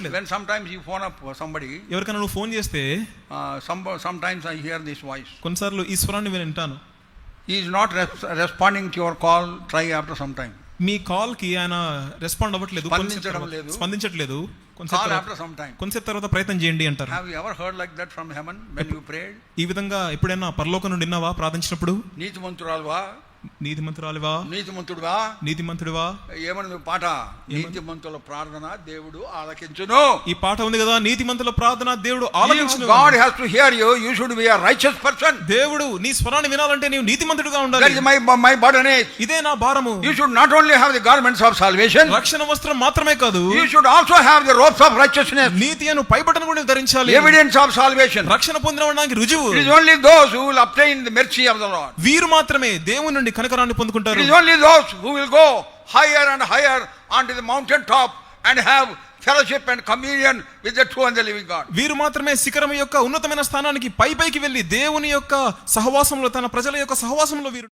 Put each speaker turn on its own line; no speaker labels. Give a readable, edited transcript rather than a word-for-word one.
When sometimes you phone up somebody,
ఎవరికైనా నువ్వు phone చేస్తే
sometimes I hear this voice.
కొన్నిసార్లు ఈ స్వరాన్ని వింటాను.
He is not responding to your call. Try after some time.
Me call కి ఆయన రెస్పాండ్ అవ్వట్లేదు, స్పందించట్లేదు.
Call after some time.
కొంచెం తర్వాత ప్రయత్నం చేయండి అంటారు.
Have you ever heard like that from heaven when you prayed?
ఈ విధంగా ఎప్పుడైనా పరలోకం నుండి విన్నావా ప్రార్థించినప్పుడు?
నీతిమంతురాలువా,
నీతిమంతుడివా
ఏమన్నది పాట? నీతిమంతుల ప్రార్థన దేవుడు ఆలకించును.
ఈ పాట ఉంది కదా, నీతిమంతుల ప్రార్థన దేవుడు ఆలకించును.
God has to hear you. You should be a righteous person.
దేవుడు నీ స్వరాన్ని వినాలంటే నీవు నీతిమంతుడిగా ఉండాలి.
That is my burden is.
ఇదే నా భారము.
You should not only have the garments of salvation.
రక్షణ వస్త్రం మాత్రమే కాదు,
you should also have the robes of righteousness.
నీతి అను పైబట్టను కూడా ధరించాలి.
Evidence of salvation.
రక్షణ పొందినవానికి రుజువు.
It is only those who will obtain the mercy of the Lord.
వీరు మాత్రమే దేవుని నుండి కనికరాన్ని పొందుకుంటారు.
It is only those who will go higher and higher onto the mountain top and have fellowship and communion with the true and the living God.
వీరు మాత్రమే శిఖరం యొక్క ఉన్నతమైన స్థానానికి పైకి వెళ్ళి దేవుని యొక్క సహవాసంలో, తన ప్రజల యొక్క సహవాసంలో వీరు